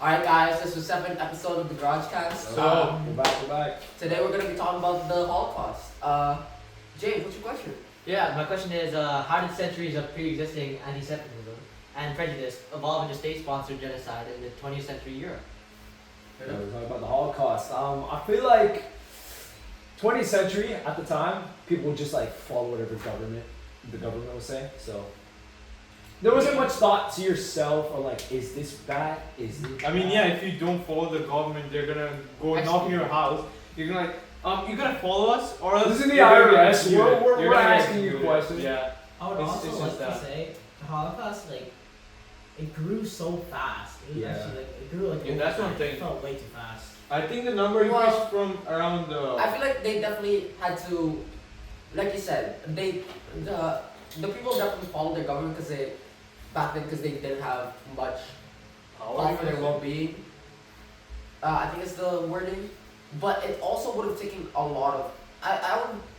Alright guys, this is the 7th episode of the Garagecast. We're back. Today we're going to be talking about the Holocaust. James, what's your question? Yeah, my question is, how did centuries of pre-existing anti-Semitism and prejudice evolve into state-sponsored genocide in the 20th century Europe? We're talking about the Holocaust. I feel like 20th century at the time, people would just like follow whatever the government was saying. So there wasn't much thought to yourself or like, is this bad? Is it I mean, bad? yeah, if you don't follow the government, they're gonna go knock on your house. You're gonna you gotta follow us or else. This is the you're gonna get IRS. executed. We're You're gonna get asking you executed. questions. Yeah. I would It's- also it's like just to that. say the Holocaust, like, it grew so fast. It was Yeah. actually like it grew like Yeah, that's overnight. one thing. It felt way too fast. I think the number Well, increased from around I feel like they definitely had to, like you said, the people definitely followed their government back then because they didn't have much thought for their well-being. I think it's the wording, but it also would have taken a lot of.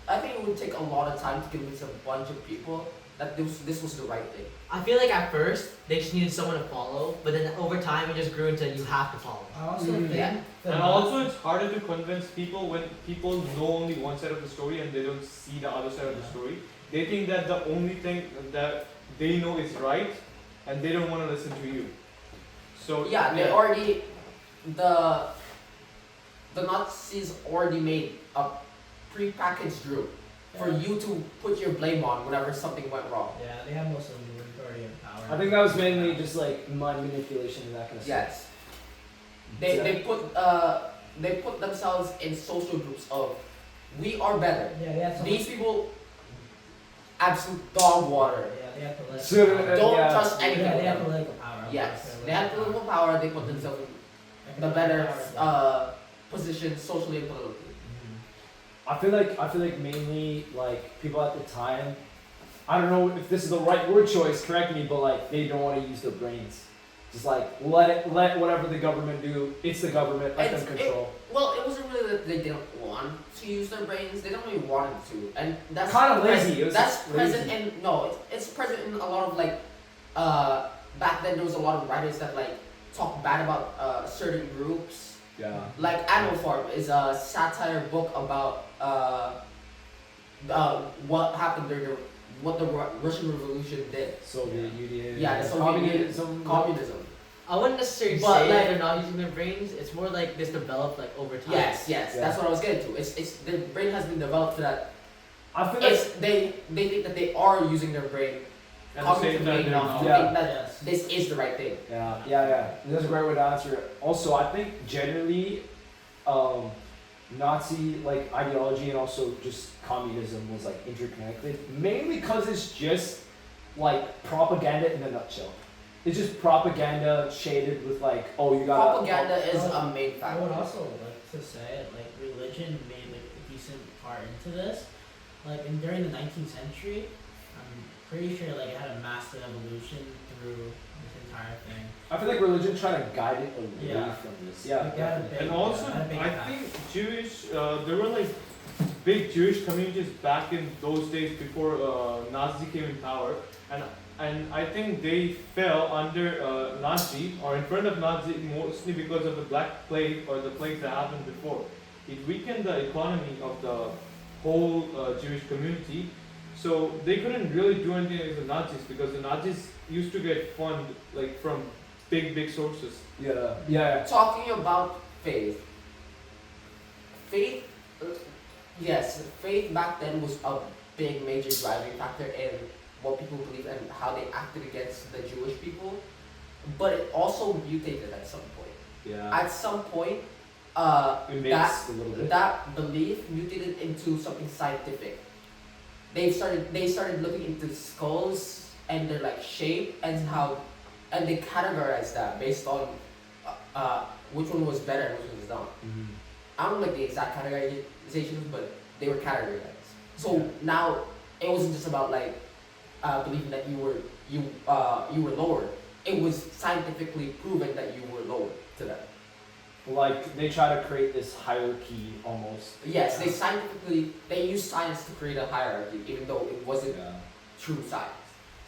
I think it would take a lot of time to convince a bunch of people that this was the right thing. I feel like at first, they just needed someone to follow, but then over time it just grew into you have to follow. I also Mhm. think Yeah. that And also, it's harder to convince people when people know only one side of the story and they don't see the other side of the Yeah. story. They think that the only thing that they know is right, and they don't want to listen to you. So Yeah, they already the Nazis already made a pre-packaged group for Yeah. you to put your blame on whenever something went wrong. Yeah, they had most of the majority of power. I think that was mainly just like mind manipulation and that kind of stuff. Yes. They put themselves in social groups of we are better. Yeah, they had so These people absolute dog water. Yeah, they had political So, power. Don't yeah. trust Yeah, anything. they had political power. Yes. They had political power, they put themselves in the better position socially and politically. I feel like mainly like people at the time, I don't know if this is the right word choice, correct me, but like they don't want to use their brains. Just like let whatever the government do, it's the government, let them It's- control. Well, it wasn't really that they didn't want to use their brains. They don't really wanted to, and that's Kinda lazy, present- it was That's just present lazy. in it's present in a lot of like back then there was a lot of writers that like talk bad about certain groups. Yeah. Like Animal Farm is a satire book about what happened during what the Russian Revolution did. Soviet Union. Yeah, the Soviet Union, communism. communism. I wouldn't necessarily But, say like- they're not using their brains. It's more like this developed like over time. Yes, Yeah. that's what I was getting to. It's their brain has been developed to that. I feel like It's they think that they are using their brain at the same time, cognitively they're enough to not. Yeah. think that Yes. this is the right thing. yeah. That's a great way to answer it. Also, I think generally, Nazi like ideology and also just communism was like interconnected, mainly because it's just like propaganda in a nutshell. It's just propaganda shaded with like, oh, you gotta. Propaganda is Oh, a main I would factor. also like to say like religion made like a decent part into this. Like during the 19th century, I'm pretty sure like it had a massive evolution through this entire thing. I feel like religion trying to guide it away Yeah. from this. Yeah, Like, yeah, definitely. And also, Yeah, big I impact. think Jewish, there were like big Jewish communities back in those days before Nazi came in power, and I think they fell under Nazi or in front of Nazi mostly because of the Black Plague or the plague that happened before. It weakened the economy of the whole Jewish community, so they couldn't really do anything against the Nazis because the Nazis used to get fund like from big sources. Yeah. Talking about faith. Faith, yes, faith back then was a big major driving factor in what people believe and how they acted against the Jewish people. But it also mutated at some point. Yeah. At some point, It makes a little bit. that belief mutated into something scientific. They started looking into skulls and their like shape and how, and they categorized that based on which one was better and which one was not. Mhm. I don't know like the exact categorizations, but they were categorized. So Yeah. now it wasn't just about like believing that you were lower. It was scientifically proven that you were lower to them. Like they try to create this hierarchy almost. Yes, they use science to create a hierarchy, even though it wasn't Yeah. true science.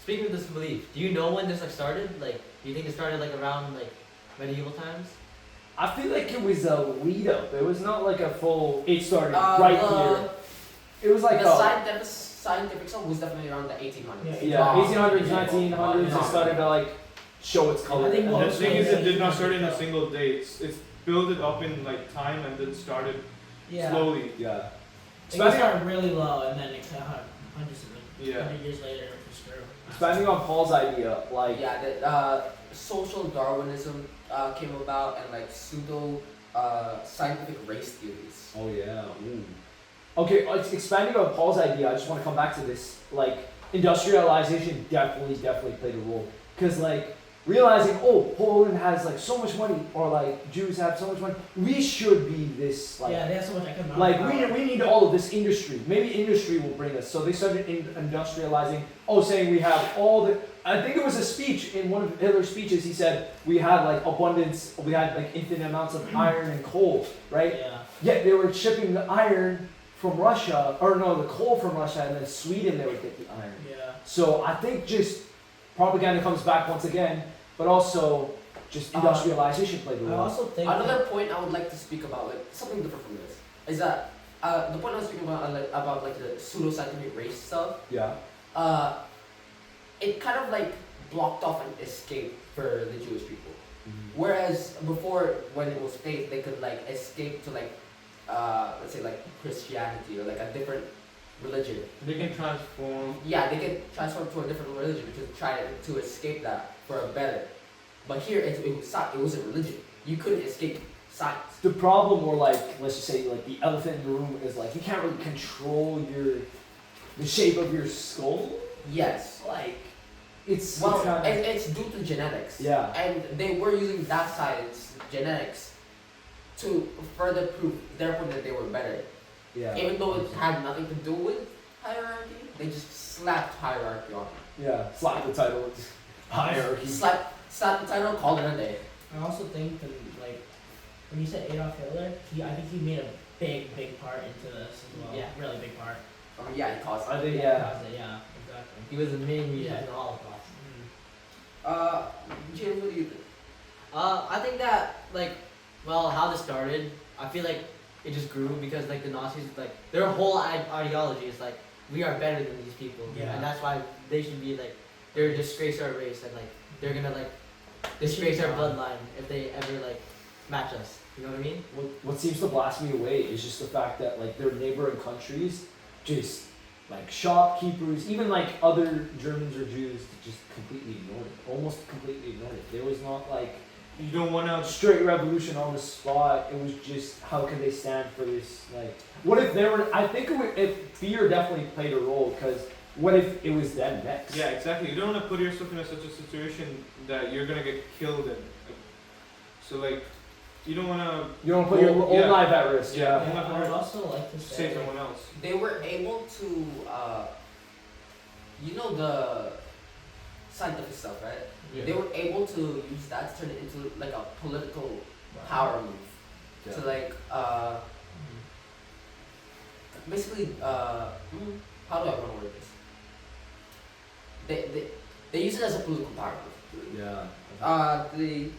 Speaking of this belief, do you know when this like started? Like, do you think it started like around like medieval times. I feel like it was a lead up. It was not like a full. It started Uh, right the- here. It was like the a, scientific stuff was definitely around the 1800s. yeah, Oh, 1800s, yeah. 1900s. It started to like show its color. I think And what The was thing is, Yeah. it did not start in a single day. It's built it up in like time and then started Yeah. slowly. yeah. It started really low and then it kind of hundreds of Yeah. 100 years later it was true. Expanding on Paul's idea, like Yeah, the social Darwinism came about and like pseudo scientific race theories. oh yeah. Ooh. Okay, expanding on Paul's idea, I just want to come back to this. Like industrialization definitely played a role because like realizing Poland has like so much money or like Jews have so much money, we should be this like. Yeah, they have so much economic Like power. we need all of this industry. Maybe industry will bring us. So they started industrializing. Oh, saying we have all the. I think it was a speech in one of Hitler's speeches. He said we had like abundance. We had like infinite amounts of iron and coal, right? Yeah. Yet they were shipping the iron from Russia, or no, the coal from Russia, and then Sweden they would get the iron. Yeah. So I think just propaganda comes back once again, but also just industrialization played a I role. also think Another point I would like to speak about, like something different from this, is that the point I was speaking about like the pseudo-scientific race stuff. Yeah. It kind of like blocked off an escape for the Jewish people. Mm-hmm. Whereas before, when it was faith, they could like escape to like, let's say like Christianity or like a different religion. They can transform. Yeah, they could transform to a different religion to try to escape that for a better. But here, it was a religion. You couldn't escape science. The problem, or like let's just say like the elephant in the room, is like you can't really control the shape of your skull. Yes. Like it's Well, kinda, it's due to genetics. yeah. And they were using that science, genetics, to further prove their point that they were better. Yeah. Even though it had nothing to do with hierarchy, they just slapped hierarchy on it. Yeah. Slap the title. It's hierarchy. Slap the title, called it a day. I also think that like when you said Adolf Hitler, I think he made a big part into this as well. Yeah. Really big part. Yeah, it caused I it. think Yeah, yeah. that was it, yeah, exactly. He was the main reason Yeah. in the Holocaust. James, what do you think? I think that like, well, how this started, I feel like it just grew because like the Nazis, like their whole ideology is like we are better than these people, Yeah. and that's why they should be like they're a disgrace to our race, and like they're gonna like disgrace our bloodline if they ever like match us. You know what I mean? What seems to blast me away is just the fact that like their neighboring countries just like shopkeepers, even like other Germans or Jews just completely ignored it. Almost completely ignored it. There was not like You don't wanna. straight revolution on the spot. It was just how can they stand for this? Like, what if there were? I think if fear definitely played a role because what if it was them next? Yeah, exactly. You don't wanna put yourself in such a situation that you're gonna get killed in. So like, you don't wanna You don't put your Well, own yeah. life at risk. Yeah. Yeah, I would also like to say save someone else. They were able to, you know, the scientific stuff, right? They were able to use that to turn it into like a political power move. Yeah. To like, basically, how do I want to word this? They use it as a political power move. Yeah. The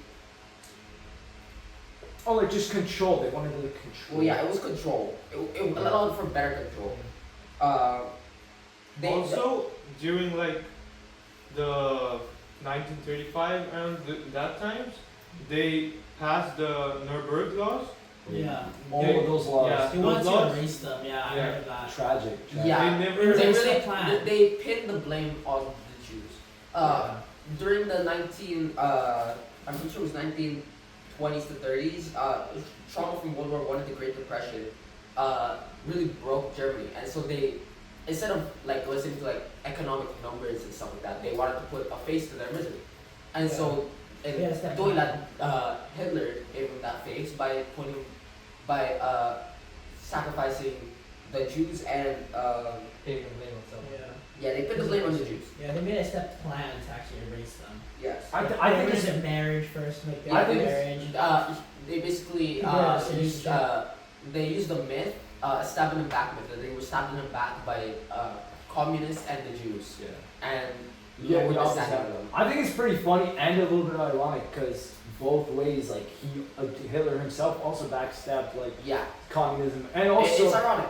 Oh, like just control. They wanted to control. well, yeah, it was control. It allowed for better control. They Also, during like the 1935 around that times, they passed the Nuremberg laws. Yeah. All They- of those laws. yeah. They wanted Those laws? to erase them, yeah, I Yeah. heard of that. Tragic. Yeah. They never. It was they a really plan. they pinned the blame on the Jews. During the I'm pretty sure it was 1920s to 30s, trauma from World War I and the Great Depression, really broke Germany, and so they, instead of like listening to like economic numbers and stuff like that, they wanted to put a face to their misery, and so and Yeah, it's that doing plan. that, Hitler gave them that face by sacrificing the Jews and Taking the blame himself. Yeah. they put the blame on the Jews. Yeah, they made a step plan to actually erase them. Yes. I They think it's erased marriage first, make I think marriage. They basically Yeah, used citizenship. they used the myth, stabbing them back myth. That they were stabbing them back by communists and the Jews, Yeah. and Yeah, no one the is opposite standing happened. them. I think it's pretty funny and a little bit ironic because both ways. Like Hitler himself also backstabbed like Yeah. communism, and It's also ironic.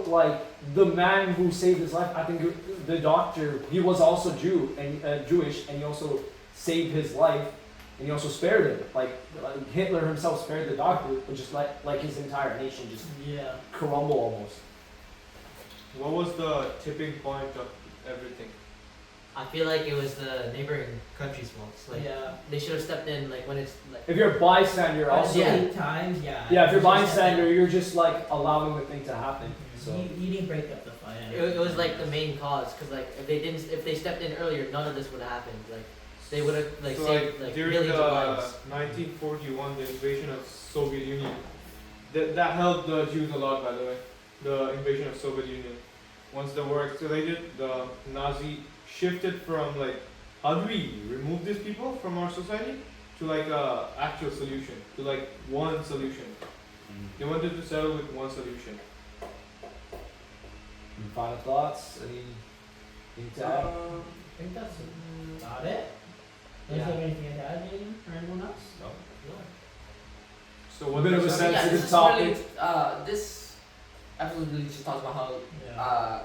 like the man who saved his life. I think the doctor, he was also Jewish, and he also saved his life, and he also spared him. Like Hitler himself spared the doctor, but just like his entire nation just Yeah. crumble almost. What was the tipping point of everything? I feel like it was the neighboring countries' faults. Like Yeah. they should have stepped in like when it's like If you're a bystander, you're also Yeah. 8 times, yeah. yeah. If you're a Just bystander, you're just like allowing the thing to happen. So You didn't break up the fight. it was like the main cause because like if they stepped in earlier, none of this would have happened. Like they would have like So saved like during millions the of lives. 1941, the invasion of Soviet Union, that helped the Jews a lot, by the way. The invasion of Soviet Union. Once the war escalated, the Nazi shifted from like, how do we remove these people from our society, to like a actual solution, to like one solution. They wanted to settle with one solution. Any final thoughts? Anything to add? I think that's about it. Does Yeah. you have anything to add, Jaden, or anyone else? No. So what Bit of a does that sense- Yeah, sensitive this is topic. really, this episode really just talks about how Yeah.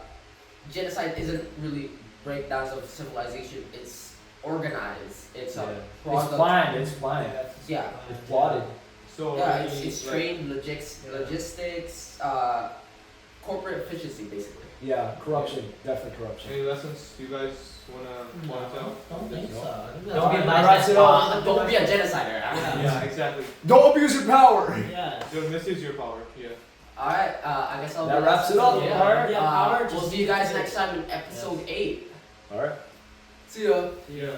genocide isn't really breakdowns of civilization. It's organized. It's a It's product. planned. It's planned. Yeah. It's plotted. So Yeah, really, it's like, trained Yeah. logistics, corporate efficiency, basically. Yeah, corruption. Definitely corruption. any lessons you guys wanna point out? Don't think so. I think Don't be a Alright, bystander. wraps it up. Don't be a genocider. Yeah. Yeah, exactly. Don't abuse your power. Yeah. Don't misuse your power. Yeah. All right. I guess I'll. That wraps it up. Yeah. Alright. Yeah, power We'll just see you guys needs to- next time in episode 8. All right. See ya. Yeah.